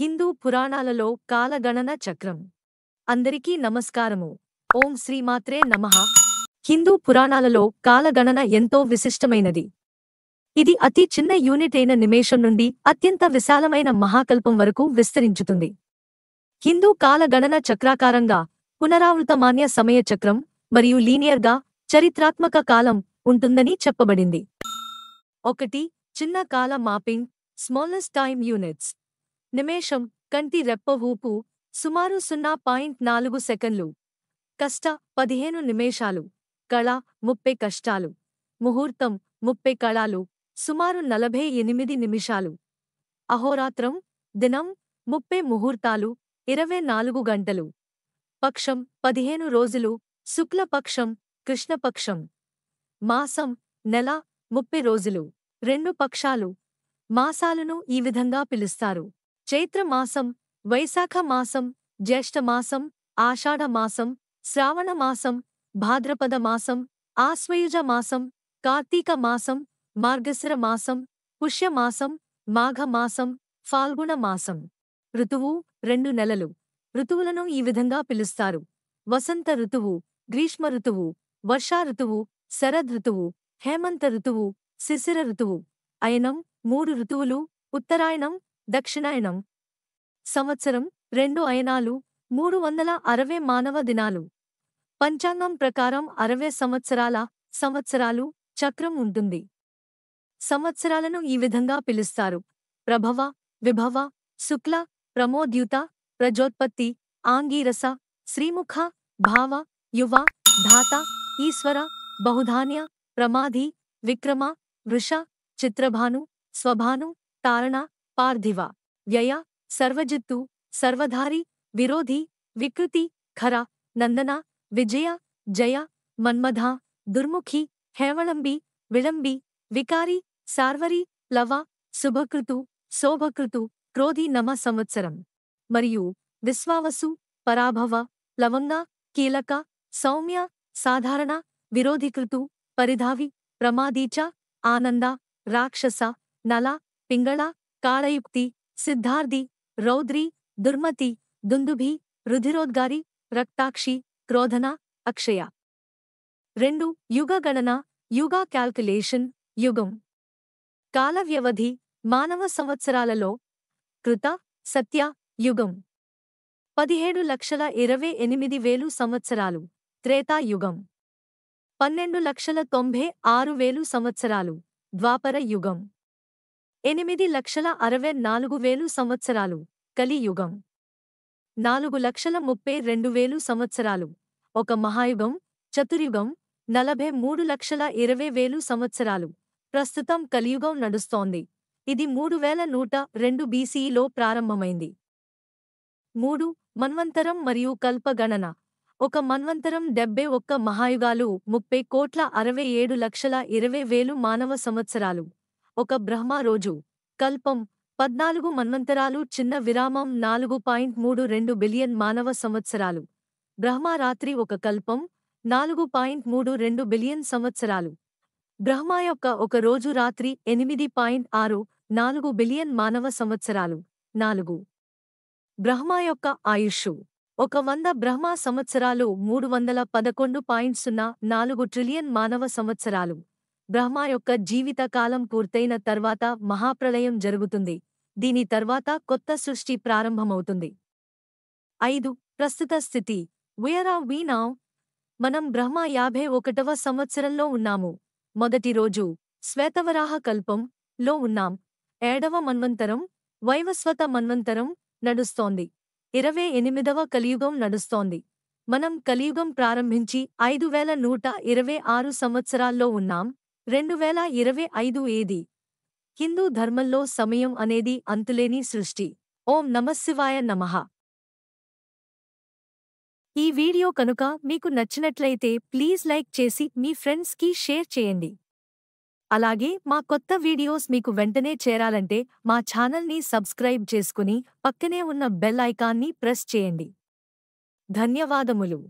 హిందూ పురాణాలలో కాలగణన చక్రం. అందరికీ నమస్కారము. ఓం శ్రీమాత్రే నమః. హిందూ పురాణాలలో కాలగణన ఎంతో విశిష్టమైనది. ఇది అతి చిన్న యూనిట్ అయిన నిమేషం నుండి అత్యంత విశాలమైన మహాకల్పం వరకు విస్తరించుతుంది. హిందూ కాలగణన చక్రాకారంగా, పునరావృతమాన్య సమయ చక్రం మరియు లీనియర్గా చరిత్రాత్మక కాలం ఉంటుందని చెప్పబడింది. 1. చిన్న కాల మాపింగ్, స్మాలెస్ట్ టైమ్ యూనిట్స్. నిమేషం, కంటి రెప్ప ఊపు, సుమారు 0.4 సెకన్లు. కష్ట, 15 నిమేషాలు. కళ, 30 కష్టాలు. ముహూర్తం, 30 కళాలు, సుమారు 48 నిమిషాలు. అహోరాత్రం, దినం, 30 ముహూర్తాలు, 24 గంటలు. పక్షం, 15 రోజులు, శుక్లపక్షం, కృష్ణపక్షం. మాసం, నెల, 30 రోజులు. 2 పక్షాలు. మాసాలను ఈ విధంగా పిలుస్తారు: చైత్ర మాసం, వైశాఖ మాసం, జ్యేష్ఠ మాసం, ఆషాఢ మాసం, శ్రావణ మాసం, భాద్రపద మాసం, ఆశ్వయుజ మాసం, కార్తీక మాసం, మార్గశిర మాసం, పుష్య మాసం, మాఘ మాసం, ఫాల్గుణ మాసం. ఋతువు, 2 నెలలు. ఋతువులను ఈ విధంగా పిలుస్తారు: వసంత ఋతువు, గ్రీష్మ ఋతువు, వర్షా ఋతువు, శరద్ ఋతువు, హేమంత ఋతువు, శిశిర ఋతువు. అయనం, 3 ఋతువులు, ఉత్తరాయణం, దక్షిణాయనం. సంవత్సరం, 2 అయనాలు, 360 మానవ దినాలు. పంచాంగం ప్రకారం 60 సంవత్సరాలు చక్రం ఉంటుంది. సంవత్సరాలను ఈ విధంగా పిలుస్తారు: ప్రభవ, విభవ, శుక్ల, ప్రమోద్యుత, ప్రజోత్పత్తి, ఆంగీరస, శ్రీముఖ, భావ, యువ, ధాత, ఈశ్వర, బహుధాన్య, ప్రమాధి, విక్రమ, వృష, చిత్రభాను, స్వభాను, తారణ, పార్థివ, వ్యయ, సర్వజిత్తు, సర్వధారి, విరోధి, వికృతి, ఖర, నందన, విజయ, జయ, మన్మథ, దుర్ముఖి, హేవళంబి, విళంబి, వికారి, సార్వరి, ప్లవ, శుభకృతు, శోభకృతు, క్రోధి నమ సంవత్సరం. మరియు విశ్వావసు, పరాభవ, ప్లవంగ, కీలక, సౌమ్య, సాధారణ, విరోధికృతు, పరిధావి, ప్రమాదీచ, ఆనంద, రాక్షస, నల, పింగళ, కాళయుక్తి, సిద్ధార్థి, రౌద్రి, దుర్మతి, దుందుభి, రుధిరోద్గారి, రక్తాక్షి, క్రోధన, అక్షయ. 2. యుగ గణన, యుగా క్యాల్కులేషన్, యుగం. కాల వ్యవధి, మానవ సంవత్సరాలలో. కృత, సత్య, యుగం. 17,28,000 సంవత్సరాలు, త్రేతాయుగం. 12,96,000 సంవత్సరాలు, ద్వాపర యుగం. 8,64,000 సంవత్సరాలు, కలియుగం. 4,32,000 సంవత్సరాలు, ఒక మహాయుగం, చతుర్యుగం. 43,20,000 సంవత్సరాలు. ప్రస్తుతం కలియుగం నడుస్తోంది. ఇది 3102 BCEలో ప్రారంభమైంది. 3. మన్వంతరం మరియు కల్ప గణన. ఒక మన్వంతరం 71 మహాయుగాలు, 30,67,20,000 మానవ సంవత్సరాలు. ఒక బ్రహ్మ రోజు. కల్పం, 14 మన్వంతరాలు, చిన్న విరామం, 4.32 బిలియన్ మానవ సంవత్సరాలు. బ్రహ్మ రాత్రి ఒక కల్పం, 4.32 బిలియన్ సంవత్సరాలు. బ్రహ్మ యొక్క ఒక రోజు రాత్రి 8.64 బిలియన్ మానవ సంవత్సరాలు. 4. బ్రహ్మ యొక్క ఆయుష్షు. 100 బ్రహ్మ సంవత్సరాలు 311.04 ట్రిలియన్ మానవ సంవత్సరాలు. బ్రహ్మ యొక్క జీవిత కాలం పూర్తయిన తర్వాత మహాప్రళయం జరుగుతుంది. దీని తర్వాత కొత్త సృష్టి ప్రారంభమవుతుంది. 5. ప్రస్తుత స్థితి. Where are we now? మనం బ్రహ్మ 51వ సంవత్సరంలో ఉన్నాము. మొదటి రోజు, శ్వేతవరాహ కల్పం లో ఉన్నాం. 7వ మన్వంతరం, వైవస్వత మన్వంతరం నడుస్తోంది. 28వ కలియుగం నడుస్తోంది. మనం కలియుగం ప్రారంభించి 5,126 సంవత్సరాల్లో ఉన్నాం. 2025 ఏది. హిందూ ధర్మంలో సమయం అనేది అంతులేని సృష్టి. ఓం నమఃశివాయ నమః. ఈ వీడియో కనుక మీకు నచ్చినట్లయితే ప్లీజ్ లైక్ చేసి మీ ఫ్రెండ్స్కి షేర్ చేయండి. అలాగే మా కొత్త వీడియోస్ మీకు వెంటనే చేరాలంటే మా ఛానల్ని సబ్స్క్రైబ్ చేసుకుని పక్కనే ఉన్న బెల్ ఐకాన్ని ప్రెస్ చేయండి. ధన్యవాదములు.